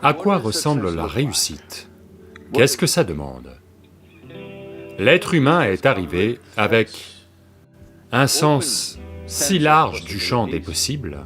À quoi ressemble la réussite? Qu'est-ce que ça demande? L'être humain est arrivé avec un sens si large du champ des possibles.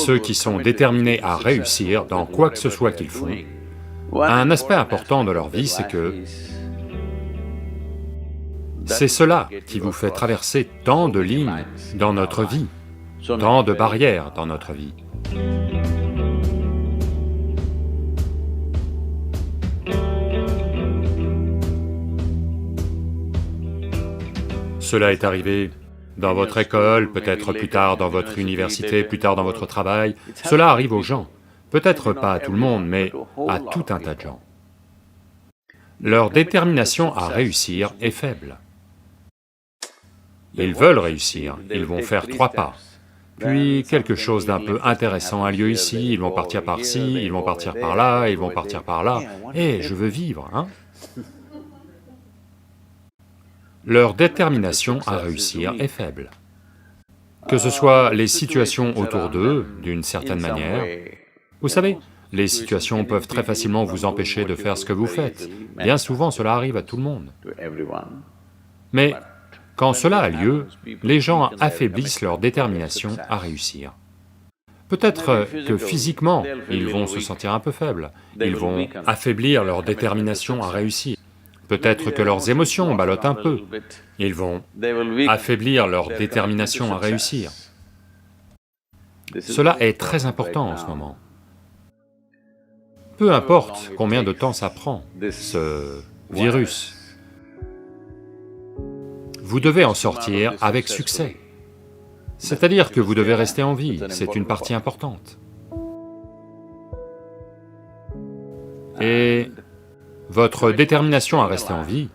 Ceux qui sont déterminés à réussir dans quoi que ce soit qu'ils font, un aspect important de leur vie, c'est que c'est cela qui vous fait traverser tant de lignes dans notre vie, tant de barrières dans notre vie. Cela est arrivé dans votre école, peut-être plus tard dans votre université, plus tard dans votre travail. Cela arrive aux gens, peut-être pas à tout le monde, mais à tout un tas de gens. Leur détermination à réussir est faible. Ils veulent réussir, ils vont faire 3 pas. Puis quelque chose d'un peu intéressant a lieu ici, ils vont partir par-ci, ils vont partir par-là, ils vont partir par-là. Eh, je veux vivre, hein? Leur détermination à réussir est faible. Que ce soit les situations autour d'eux, d'une certaine manière, vous savez, les situations peuvent très facilement vous empêcher de faire ce que vous faites. Bien souvent, cela arrive à tout le monde. Mais quand cela a lieu, les gens affaiblissent leur détermination à réussir. Peut-être que physiquement, ils vont se sentir un peu faibles, ils vont affaiblir leur détermination à réussir. Peut-être que leurs émotions ballottent un peu, ils vont affaiblir leur détermination à réussir. Cela est très important en ce moment. Peu importe combien de temps ça prend, ce virus, vous devez en sortir avec succès. C'est-à-dire que vous devez rester en vie, c'est une partie importante. Et votre détermination à rester en vie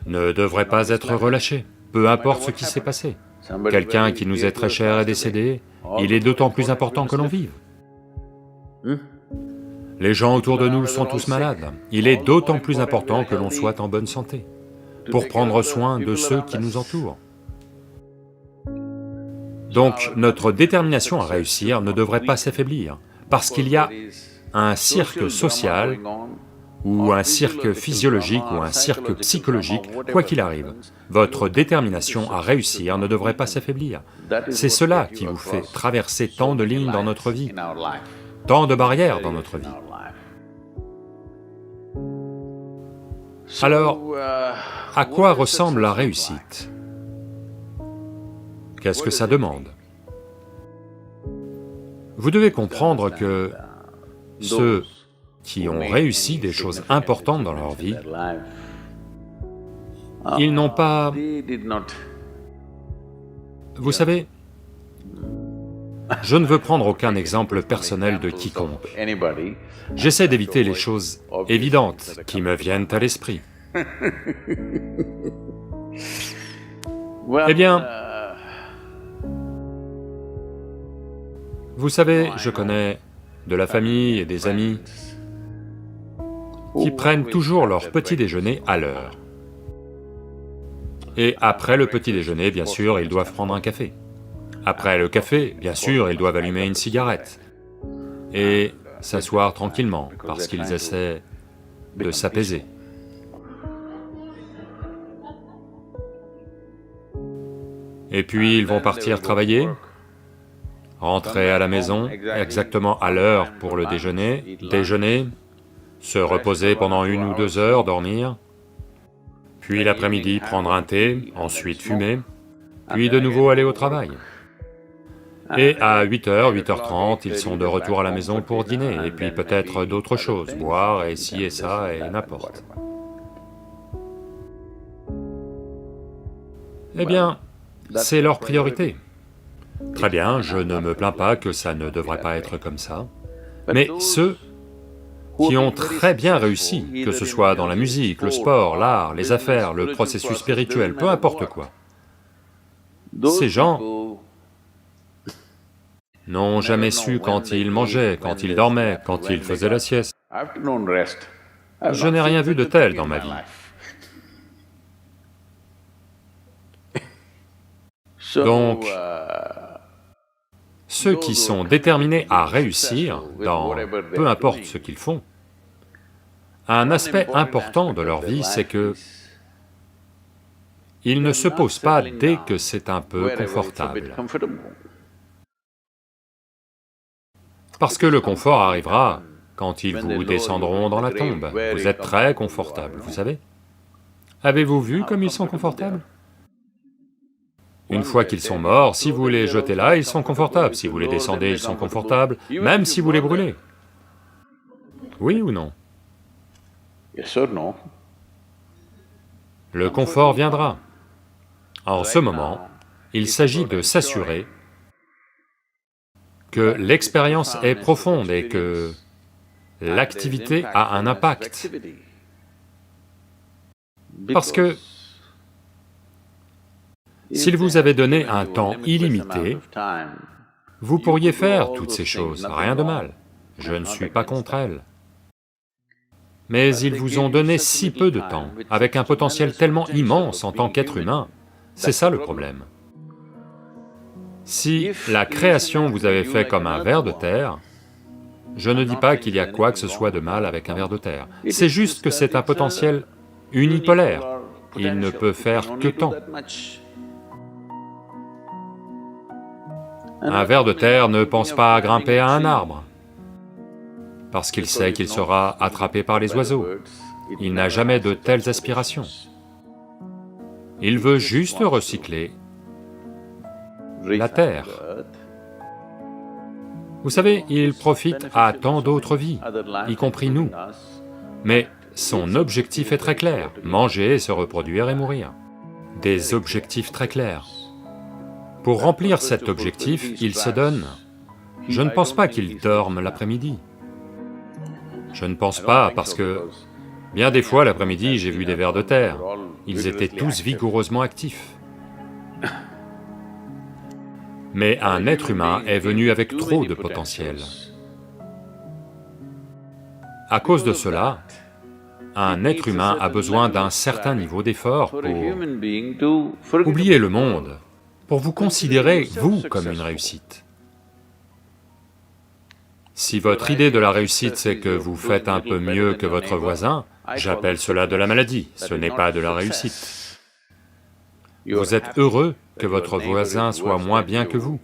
ne devrait pas être relâchée, peu importe ce qui s'est passé. Quelqu'un qui nous est très cher est décédé, il est d'autant plus important que l'on vive. Les gens autour de nous sont tous malades, il est d'autant plus important que l'on soit en bonne santé, pour prendre soin de ceux qui nous entourent. Donc notre détermination à réussir ne devrait pas s'affaiblir, parce qu'il y a un cirque social, ou un cirque physiologique, ou un cirque psychologique, quoi qu'il arrive, votre détermination à réussir ne devrait pas s'affaiblir. C'est cela qui vous fait traverser tant de lignes dans notre vie, tant de barrières dans notre vie. Alors, à quoi ressemble la réussite? Qu'est-ce que ça demande? Vous devez comprendre que ceux qui ont réussi des choses importantes dans leur vie, ils n'ont pas... Vous savez, je ne veux prendre aucun exemple personnel de quiconque. J'essaie d'éviter les choses évidentes qui me viennent à l'esprit. Eh bien, vous savez, je connais de la famille et des amis qui prennent toujours leur petit déjeuner à l'heure. Et après le petit déjeuner, bien sûr, ils doivent prendre un café. Après le café, bien sûr, ils doivent allumer une cigarette et s'asseoir tranquillement, parce qu'ils essaient de s'apaiser. Et puis ils vont partir travailler, rentrer à la maison exactement à l'heure pour le déjeuner, déjeuner, se reposer pendant 1 ou 2 heures, dormir, puis l'après-midi prendre un thé, ensuite fumer, puis de nouveau aller au travail. Et à 8h, 8h30, ils sont de retour à la maison pour dîner, et puis peut-être d'autres choses, boire et ci et ça et n'importe. Eh bien, c'est leur priorité. Très bien, je ne me plains pas que ça ne devrait pas être comme ça, mais ceux qui ont très bien réussi, que ce soit dans la musique, le sport, l'art, les affaires, le processus spirituel, peu importe quoi, ces gens n'ont jamais su quand ils mangeaient, quand ils dormaient, quand ils faisaient la sieste. Je n'ai rien vu de tel dans ma vie. Donc, Ceux qui sont déterminés à réussir dans peu importe ce qu'ils font, un aspect important de leur vie, c'est que ils ne se posent pas dès que c'est un peu confortable. Parce que le confort arrivera quand ils vous descendront dans la tombe. Vous êtes très confortable, vous savez. Avez-vous vu comme ils sont confortables? Une fois qu'ils sont morts, si vous les jetez là, ils sont confortables, si vous les descendez, ils sont confortables, même si vous les brûlez. Oui ou non? Le confort viendra. En ce moment, il s'agit de s'assurer que l'expérience est profonde et que l'activité a un impact. Parce que s'il vous avait donné un temps illimité, vous pourriez faire toutes ces choses, rien de mal, je ne suis pas contre elles. Mais ils vous ont donné si peu de temps, avec un potentiel tellement immense en tant qu'être humain, c'est ça le problème. Si la création vous avait fait comme un ver de terre, je ne dis pas qu'il y a quoi que ce soit de mal avec un ver de terre, c'est juste que c'est un potentiel unipolaire, il ne peut faire que tant. Un ver de terre ne pense pas à grimper à un arbre, parce qu'il sait qu'il sera attrapé par les oiseaux. Il n'a jamais de telles aspirations. Il veut juste recycler la terre. Vous savez, il profite à tant d'autres vies, y compris nous. Mais son objectif est très clair, manger, se reproduire et mourir. Des objectifs très clairs. Pour remplir cet objectif, il se donne. Je ne pense pas qu'il dorme l'après-midi. Je ne pense pas parce que, bien des fois l'après-midi, j'ai vu des vers de terre, ils étaient tous vigoureusement actifs. Mais un être humain est venu avec trop de potentiel. À cause de cela, un être humain a besoin d'un certain niveau d'effort pour oublier le monde, pour vous considérer, vous, comme une réussite. Si votre idée de la réussite c'est que vous faites un peu mieux que votre voisin, j'appelle cela de la maladie, ce n'est pas de la réussite. Vous êtes heureux que votre voisin soit moins bien que vous.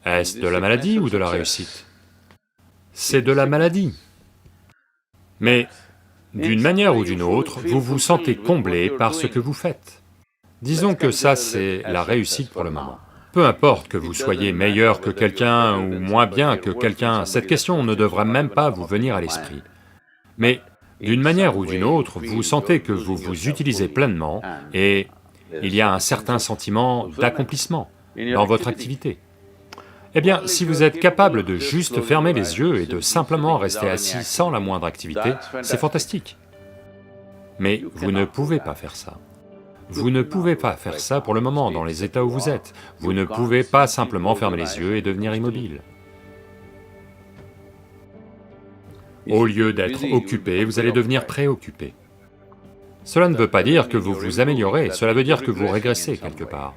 Est-ce de la maladie ou de la réussite? C'est de la maladie. Mais d'une manière ou d'une autre, vous vous sentez comblé par ce que vous faites. Disons que ça c'est la réussite pour le moment. Peu importe que vous soyez meilleur que quelqu'un ou moins bien que quelqu'un, cette question ne devra même pas vous venir à l'esprit. Mais d'une manière ou d'une autre, vous sentez que vous vous utilisez pleinement et il y a un certain sentiment d'accomplissement dans votre activité. Eh bien, si vous êtes capable de juste fermer les yeux et de simplement rester assis sans la moindre activité, c'est fantastique. Mais vous ne pouvez pas faire ça. Vous ne pouvez pas faire ça pour le moment dans les états où vous êtes. Vous ne pouvez pas simplement fermer les yeux et devenir immobile. Au lieu d'être occupé, vous allez devenir préoccupé. Cela ne veut pas dire que vous vous améliorez, cela veut dire que vous régressez quelque part.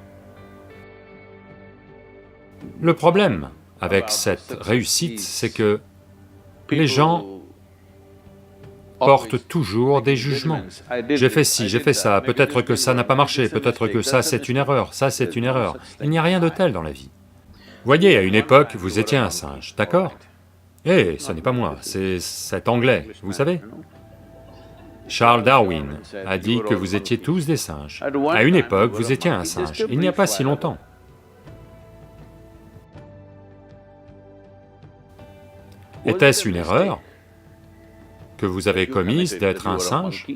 Le problème avec cette réussite, c'est que les gens portent toujours des jugements. J'ai fait ci, j'ai fait ça, peut-être que ça n'a pas marché, peut-être que ça c'est une erreur, ça c'est une erreur. Il n'y a rien de tel dans la vie. Voyez, à une époque, vous étiez un singe, d'accord? Eh, ce n'est pas moi, c'est cet Anglais, vous savez? Charles Darwin a dit que vous étiez tous des singes. À une époque, vous étiez un singe, il n'y a pas si longtemps. Était-ce une erreur que vous avez commise d'être un singe?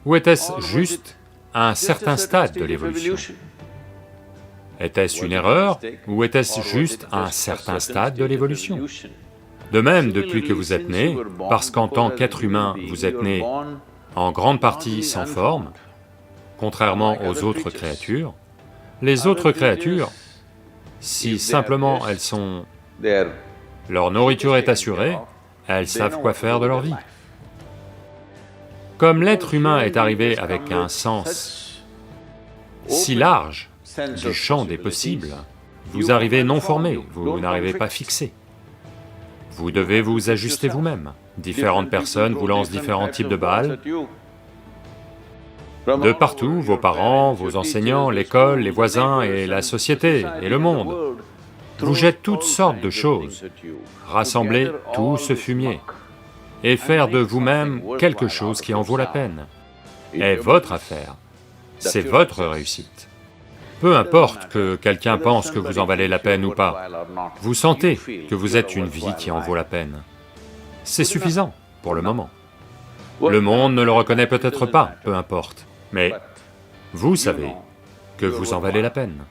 Ou était-ce juste un certain stade de l'évolution? Était-ce une erreur ou était-ce juste un certain stade de l'évolution? De même, depuis que vous êtes né, parce qu'en tant qu'être humain, vous êtes né en grande partie sans forme, contrairement aux autres créatures, les autres créatures, si simplement elles sont... leur nourriture est assurée, elles savent quoi faire de leur vie. Comme l'être humain est arrivé avec un sens si large du champ des possibles, Vous arrivez non formé, vous n'arrivez pas fixé. Vous devez vous ajuster vous-même. Différentes personnes vous lancent différents types de balles. De partout, vos parents, vos enseignants, l'école, les voisins et la société et le monde vous jettent toutes sortes de choses. Rassemblez tout ce fumier et faire de vous-même quelque chose qui en vaut la peine est votre affaire, c'est votre réussite. Peu importe que quelqu'un pense que vous en valez la peine ou pas, vous sentez que vous êtes une vie qui en vaut la peine. C'est suffisant pour le moment. Le monde ne le reconnaît peut-être pas, peu importe, mais vous savez que vous en valez la peine.